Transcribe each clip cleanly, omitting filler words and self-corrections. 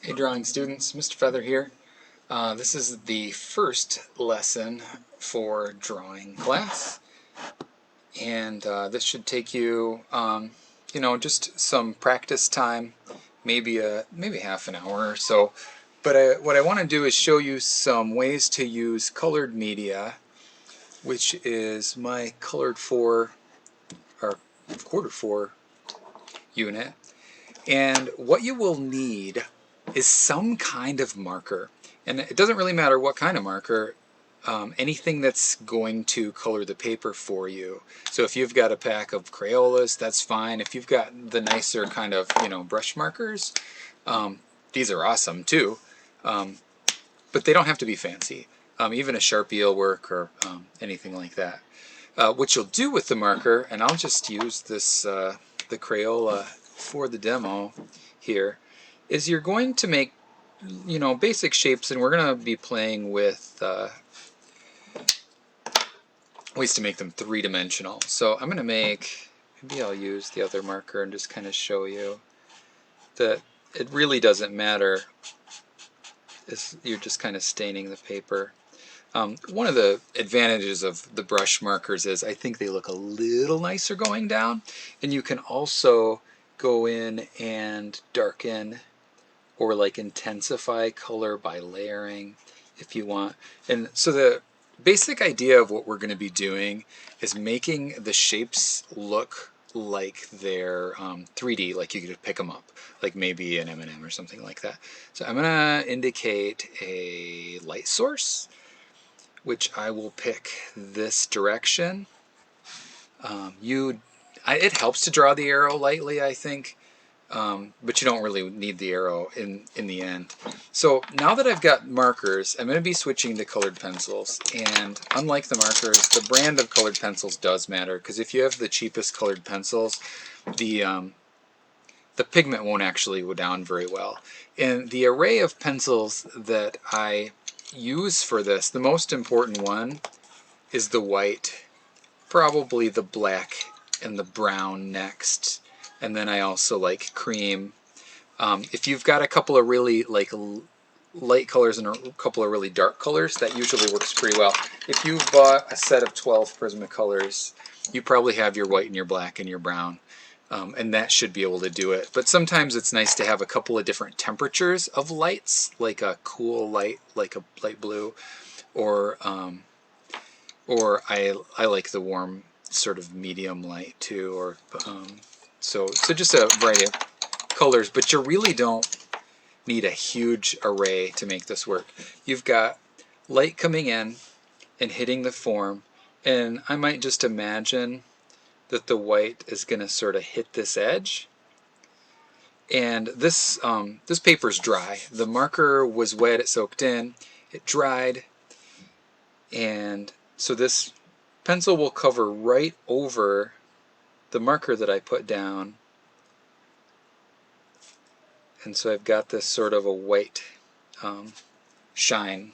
Hey drawing students, Mr. Feather here. This is the first lesson for drawing class, and this should take you, just some practice time, maybe half an hour or so. But what I want to do is show you some ways to use colored media, which is my colored 4 or quarter 4 unit. And what you will need is some kind of marker. And it doesn't really matter what kind of marker, anything that's going to color the paper for you. So if you've got a pack of Crayolas, that's fine. If you've got the nicer kind of, brush markers, these are awesome too. But they don't have to be fancy. Even a Sharpie will work, or anything like that. What you'll do with the marker, and I'll just use this, the Crayola for the demo here, is you're going to make, basic shapes, and we're going to be playing with ways to make them three-dimensional. So I'm going to maybe I'll use the other marker and just kind of show you that it really doesn't matter. You're just kind of staining the paper. One of the advantages of the brush markers is I think they look a little nicer going down, and you can also go in and darken or like intensify color by layering if you want. And so the basic idea of what we're going to be doing is making the shapes look like they're 3D, like you could pick them up, like maybe an M&M or something like that. So I'm going to indicate a light source, which I will pick this direction. It helps to draw the arrow lightly, I think, but you don't really need the arrow in the end. So now that I've got markers, I'm going to be switching to colored pencils. And unlike the markers, the brand of colored pencils does matter, because if you have the cheapest colored pencils, the pigment won't actually go down very well. And the array of pencils that I use for this, the most important one is the white, probably the black, and the brown next. And then I also like cream. If you've got a couple of really light colors and a couple of really dark colors, that usually works pretty well. If you've bought a set of 12 Prismacolors, you probably have your white and your black and your brown. And that should be able to do it. But sometimes it's nice to have a couple of different temperatures of lights, like a cool light, like a light blue, or I like the warm sort of medium light too, or so just a variety of colors. But you really don't need a huge array to make this work. You've got light coming in and hitting the form, and I might just imagine that the white is going to sort of hit this edge. And this paper's dry. The marker was wet, it soaked in, it dried, and so this pencil will cover right over the marker that I put down. And so I've got this sort of a white shine.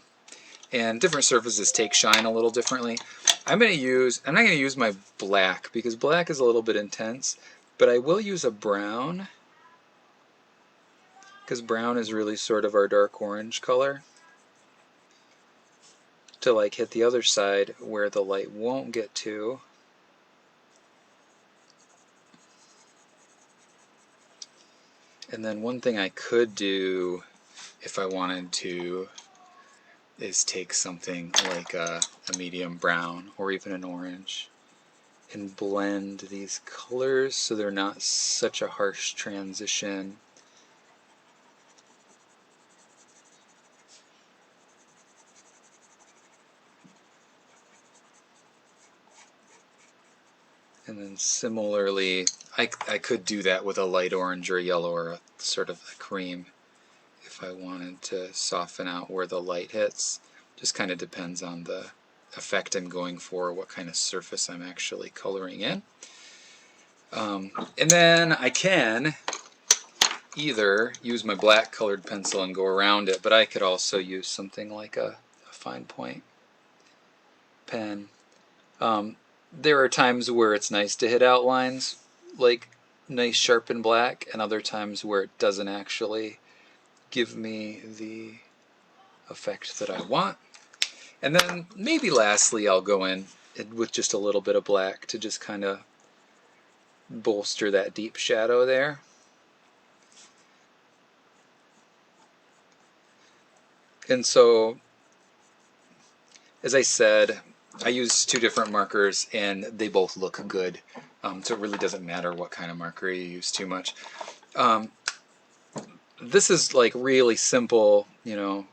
And different surfaces take shine a little differently. I'm not going to use my black, because black is a little bit intense, but I will use a brown, because brown is really sort of our dark orange color, to like hit the other side where the light won't get to. And then one thing I could do if I wanted to is take something like a medium brown or even an orange and blend these colors so they're not such a harsh transition. And then similarly, I could do that with a light orange or a yellow or a sort of a cream if I wanted to soften out where the light hits. Just kind of depends on the effect I'm going for, what kind of surface I'm actually coloring in. And then I can either use my black colored pencil and go around it, but I could also use something like a fine point pen. There are times where it's nice to hit outlines like nice sharp and black, and other times where it doesn't actually give me the effect that I want. And then maybe lastly I'll go in with just a little bit of black to just kind of bolster that deep shadow there. And so, as I said, I use two different markers and they both look good. So it really doesn't matter what kind of marker you use too much. This is like really simple, you know,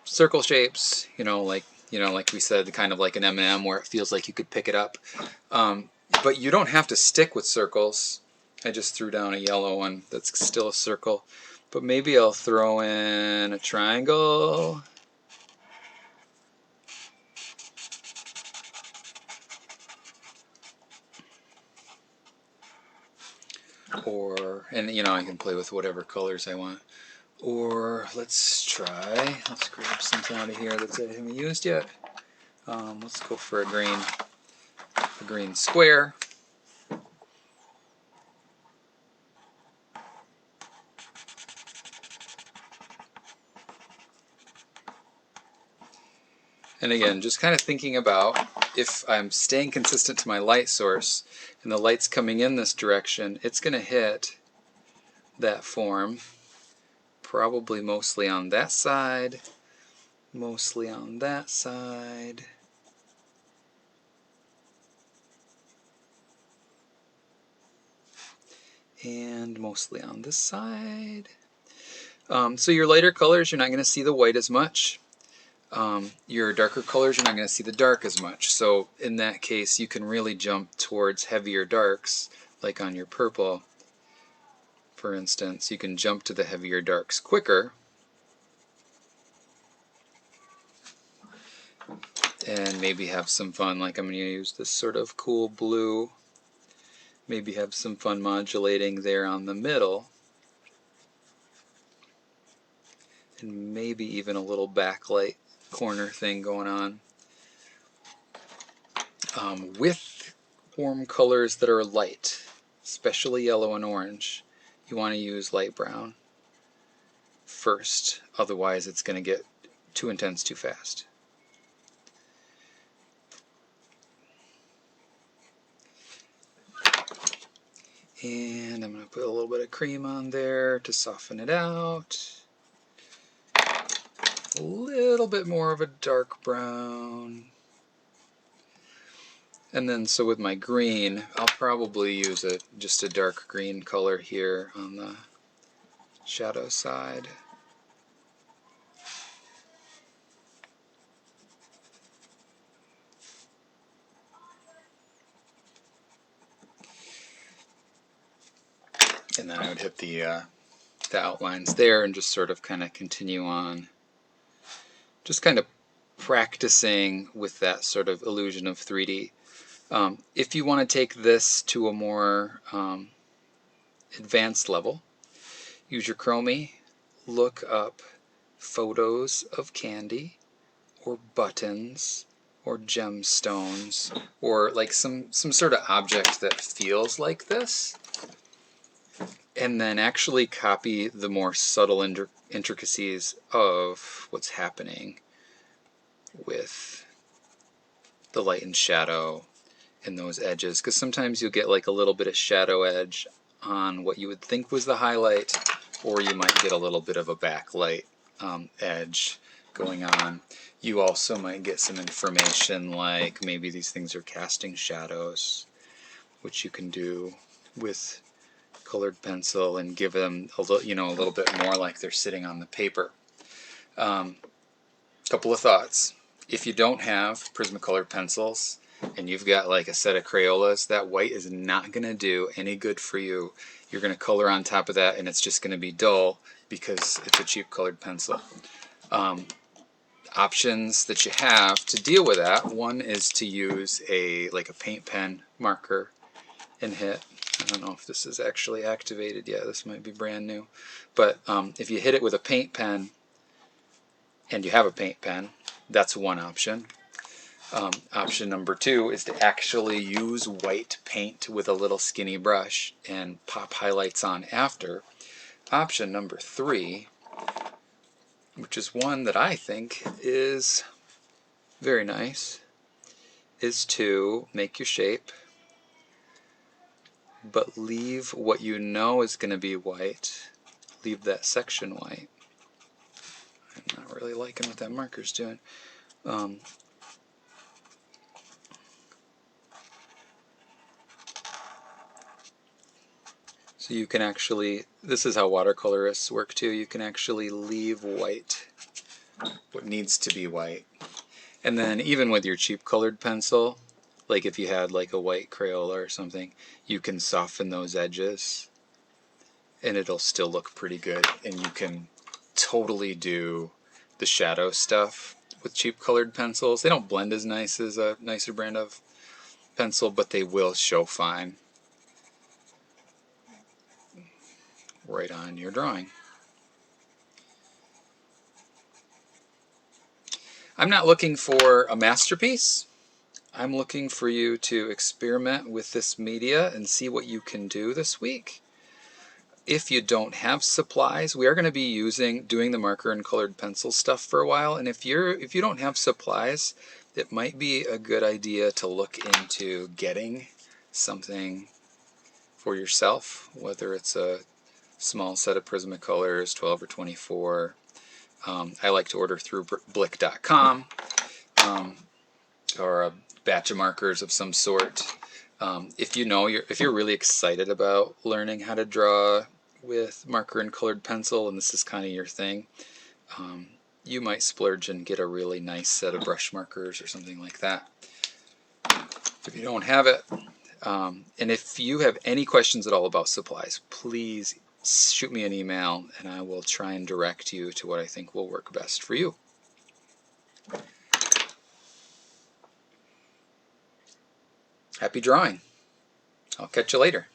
circle shapes, like we said, kind of like an M&M where it feels like you could pick it up. But you don't have to stick with circles. I just threw down a yellow one that's still a circle. But maybe I'll throw in a triangle. And I can play with whatever colors I want. Or let's grab something out of here that I haven't used yet. Let's go for a green square. And again, just kind of thinking about if I'm staying consistent to my light source and the light's coming in this direction, it's going to hit that form, probably mostly on that side, mostly on that side. And mostly on this side. So your lighter colors, you're not going to see the white as much. Your darker colors, you're not going to see the dark as much. So in that case, you can really jump towards heavier darks, like on your purple, for instance. You can jump to the heavier darks quicker. And maybe have some fun, like I'm going to use this sort of cool blue. Maybe have some fun modulating there on the middle. And maybe even a little backlight corner thing going on. With warm colors that are light, especially yellow and orange, you want to use light brown first, otherwise it's going to get too intense too fast. And I'm going to put a little bit of cream on there to soften it out. A little bit more of a dark brown. And then so with my green, I'll probably use just a dark green color here on the shadow side. And then I would hit the outlines there and just sort of kind of continue on. Just kind of practicing with that sort of illusion of 3D. If you want to take this to a more advanced level, use your Chromie, look up photos of candy or buttons or gemstones or like some sort of object that feels like this, and then actually copy the more subtle intricacies of what's happening with the light and shadow and those edges, because sometimes you'll get like a little bit of shadow edge on what you would think was the highlight, or you might get a little bit of a backlight edge going on. You also might get some information like maybe these things are casting shadows, which you can do with colored pencil and give them a little bit more like they're sitting on the paper. Couple of thoughts. If you don't have Prismacolor pencils and you've got like a set of Crayolas, that white is not going to do any good for you. You're going to color on top of that and it's just going to be dull because it's a cheap colored pencil. Options that you have to deal with that, one is to use a paint pen marker and hit. I don't know if this is actually activated. Yeah, this might be brand new. But if you hit it with a paint pen and you have a paint pen, that's one option. Option number 2 is to actually use white paint with a little skinny brush and pop highlights on after. Option number 3, which is one that I think is very nice, is to make your shape, but leave what you know is going to be white, leave that section white. I'm not really liking what that marker's doing. So you can actually, this is how watercolorists work too, you can actually leave white, what needs to be white. And then even with your cheap colored pencil, like if you had like a white Crayola or something, you can soften those edges and it'll still look pretty good. And you can totally do the shadow stuff with cheap colored pencils. They don't blend as nice as a nicer brand of pencil, but they will show fine right on your drawing. I'm not looking for a masterpiece. I'm looking for you to experiment with this media and see what you can do this week. If you don't have supplies, we are going to be doing the marker and colored pencil stuff for a while, and if you don't have supplies, it might be a good idea to look into getting something for yourself, whether it's a small set of Prismacolors, 12 or 24. I like to order through Blick.com, or a batch of markers of some sort. If you're really excited about learning how to draw with marker and colored pencil, and this is kind of your thing, you might splurge and get a really nice set of brush markers or something like that. If you don't have it, and if you have any questions at all about supplies, please shoot me an email and I will try and direct you to what I think will work best for you. Happy drawing. I'll catch you later.